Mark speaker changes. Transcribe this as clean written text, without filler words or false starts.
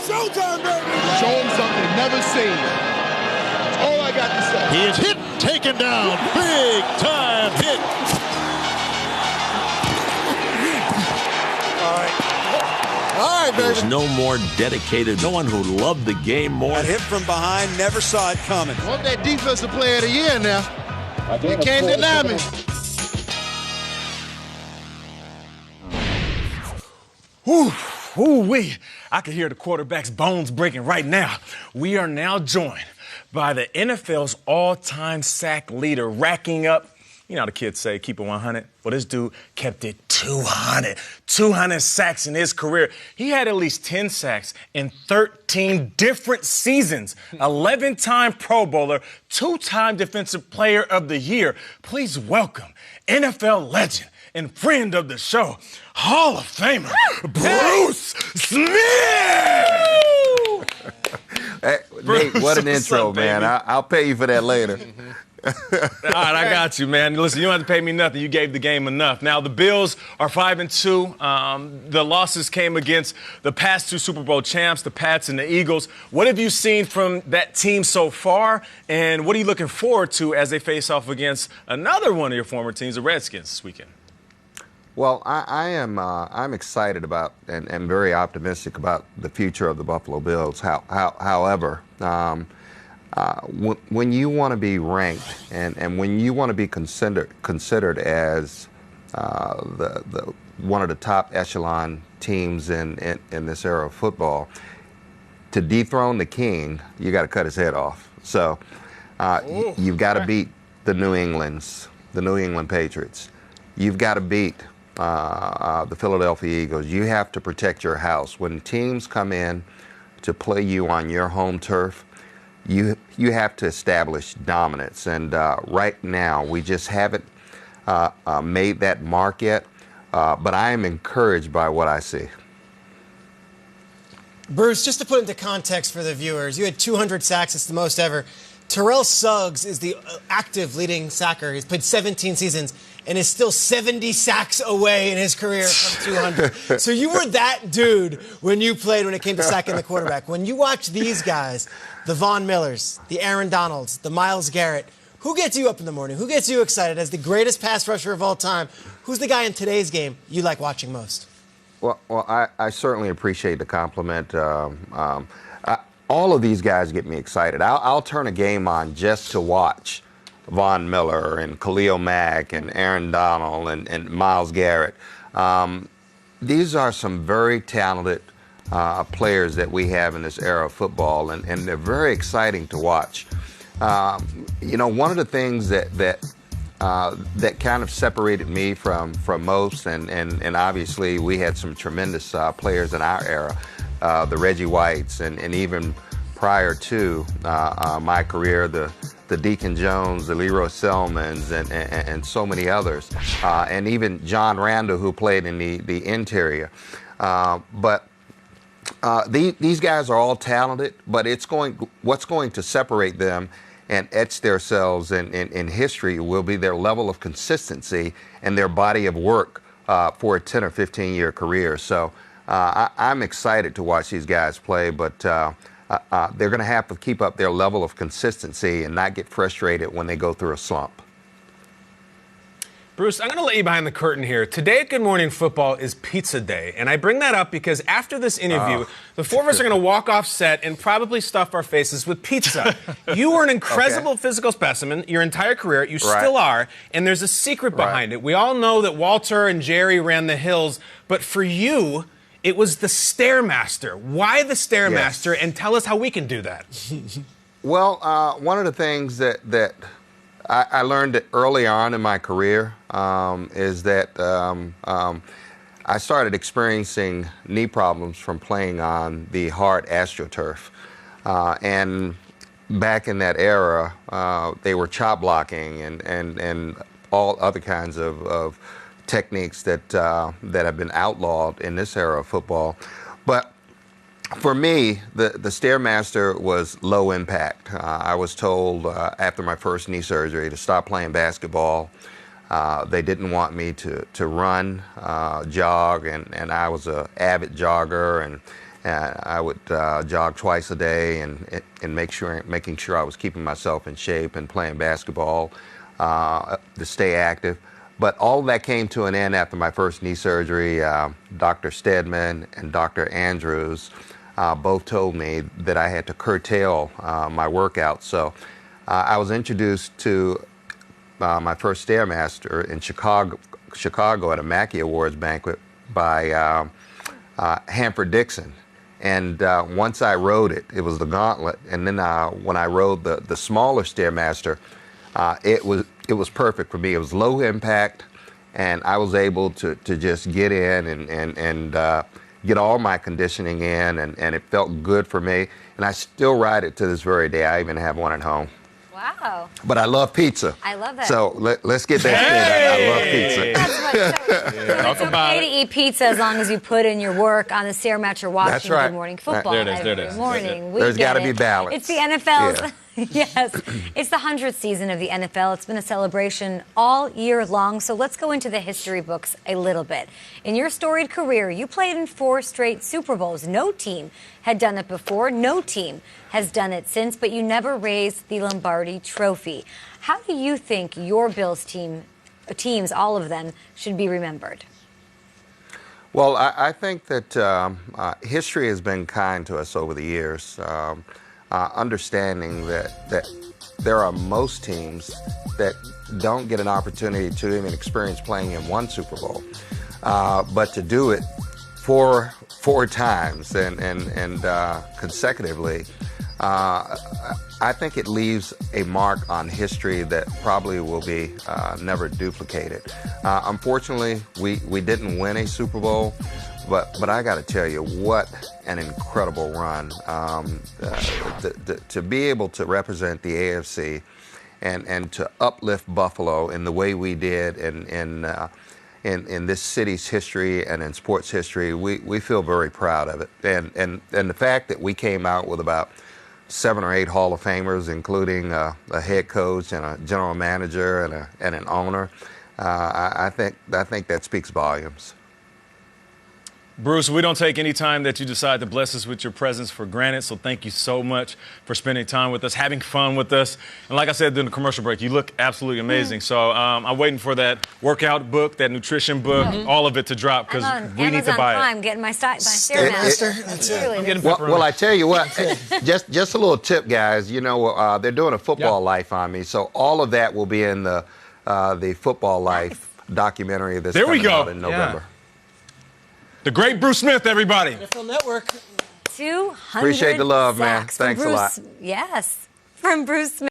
Speaker 1: Showtime, baby!
Speaker 2: Show them something never seen. That's all I got to say.
Speaker 3: He is hit, taken down, big time hit.
Speaker 1: All right, baby.
Speaker 4: There's no more dedicated, no one who loved the game more.
Speaker 5: That hit from behind, never saw it coming.
Speaker 2: Want that defensive player of the year now. You can't deny me.
Speaker 6: Ooh-wee. I can hear the quarterback's bones breaking right now. We are now joined by the NFL's all-time sack leader, racking up, you know how the kids say, keep it 100. Well, this dude kept it 200. 200 sacks in his career. He had at least 10 sacks in 13 different seasons. 11-time Pro Bowler, 2-time Defensive Player of the Year. Please welcome NFL legend and friend of the show, Hall of Famer, Bruce Smith!
Speaker 7: Hey, Nate, what an intro, man. I'll pay you for that later.
Speaker 6: All right, I got you, man. Listen, you don't have to pay me nothing. You gave the game enough. Now, the Bills are 5-2. The losses came against the past 2 Super Bowl champs, the Pats and the Eagles. What have you seen from that team so far, and what are you looking forward to as they face off against another one of your former teams, the Redskins, this weekend?
Speaker 7: Well, I'm excited about and very optimistic about the future of the Buffalo Bills. However, when you want to be ranked and when you want to be considered as the one of the top echelon teams in this era of football, to dethrone the king, you got to cut his head off. So you've got to beat the New England Patriots. You've got to beat the Philadelphia Eagles. You have to protect your house. When teams come in to play you on your home turf, you have to establish dominance. And right now, we just haven't made that mark yet. But I am encouraged by what I see.
Speaker 8: Bruce, just to put into context for the viewers, you had 200 sacks. It's the most ever. Terrell Suggs is the active leading sacker. He's played 17 seasons and is still 70 sacks away in his career from 200. So you were that dude when you played when it came to sacking the quarterback. When you watch these guys, the Von Millers, the Aaron Donalds, the Myles Garrett, who gets you up in the morning? Who gets you excited as the greatest pass rusher of all time? Who's the guy in today's game you like watching most?
Speaker 7: Well, I certainly appreciate the compliment. All of these guys get me excited. I'll turn a game on just to watch Von Miller and Khalil Mack and Aaron Donald and Myles Garrett. These are some very talented players that we have in this era of football, and they're very exciting to watch. You know, one of the things that kind of separated me from most, and obviously we had some tremendous players in our era, the Reggie Whites, and even prior to my career, the Deacon Jones, the Leroy Selmans, and so many others, and even John Randall, who played in the interior. But these guys are all talented, but what's going to separate them and etch themselves in history will be their level of consistency and their body of work for a 10 or 15-year career. So I'm excited to watch these guys play, but they're going to have to keep up their level of consistency and not get frustrated when they go through a slump.
Speaker 9: Bruce, I'm going to let you behind the curtain here. Today at Good Morning Football is Pizza Day, and I bring that up because after this interview, the four of us are going to walk off set and probably stuff our faces with pizza. You were an incredible physical specimen your entire career. You still are, and there's a secret behind it. We all know that Walter and Jerry ran the hills, but for you, it was the Stairmaster. Why the Stairmaster? And tell us how we can do that.
Speaker 7: Well, one of the things that I learned early on in my career is that I started experiencing knee problems from playing on the hard AstroTurf. And back in that era, they were chop blocking and all other kinds of techniques that have been outlawed in this era of football. But for me, the Stairmaster was low impact. I was told after my first knee surgery to stop playing basketball. They didn't want me to run, jog, and I was an avid jogger, and I would jog twice a day and making sure I was keeping myself in shape and playing basketball to stay active. But all of that came to an end after my first knee surgery. Dr. Stedman and Dr. Andrews both told me that I had to curtail my workouts. So I was introduced to my first Stairmaster in Chicago at a Mackey Awards banquet by Hanford Dixon. And once I rode it, it was the Gauntlet. And then when I rode the smaller Stairmaster, it was perfect for me. It was low impact, and I was able to just get in and get all my conditioning in, and it felt good for me. And I still ride it to this very day. I even have one at home.
Speaker 10: Wow.
Speaker 7: But I love pizza.
Speaker 10: I love that.
Speaker 7: So let's get that straight. I love pizza.
Speaker 10: That's what, so it's okay to eat pizza as long as you put in your work on the Stairmaster watching
Speaker 7: That's right.
Speaker 10: Good Morning Football
Speaker 3: There it is, there it
Speaker 10: every
Speaker 3: is.
Speaker 10: morning.
Speaker 7: There's got to be balance.
Speaker 10: It's the NFL's.
Speaker 7: Yeah.
Speaker 10: Yes, it's the 100th season of the NFL. It's been a celebration all year long. So let's go into the history books a little bit. In your storied career, you played in 4 straight Super Bowls. No team had done it before. No team has done it since, but you never raised the Lombardi Trophy. How do you think your Bills teams, all of them, should be remembered?
Speaker 7: Well, I think that history has been kind to us over the years. Understanding that there are most teams that don't get an opportunity to even experience playing in one Super Bowl, but to do it four times and consecutively, I think it leaves a mark on history that probably will be never duplicated. Unfortunately, we didn't win a Super Bowl. But I got to tell you, what an incredible run. To be able to represent the AFC and to uplift Buffalo in the way we did in this city's history and in sports history, we feel very proud of it. And the fact that we came out with about 7 or 8 Hall of Famers, including a head coach and a general manager and an owner, I think that speaks volumes.
Speaker 6: Bruce, we don't take any time that you decide to bless us with your presence for granted, so thank you so much for spending time with us, having fun with us. And like I said during the commercial break, you look absolutely amazing. So I'm waiting for that workout book, that nutrition book, all of it to drop, because we need to buy it.
Speaker 10: I'm getting my Stairmaster.
Speaker 8: That's it.
Speaker 7: Well, I tell you what, just a little tip, guys. You know, they're doing a Football Life on me, so all of that will be in the Football Life documentary that's coming out in November.
Speaker 6: The great Bruce Smith, everybody.
Speaker 8: NFL Network.
Speaker 10: 200
Speaker 7: Appreciate the love, man.
Speaker 10: sacks
Speaker 7: Thanks
Speaker 10: from
Speaker 7: a
Speaker 10: Bruce,
Speaker 7: lot.
Speaker 10: Yes, from Bruce Smith.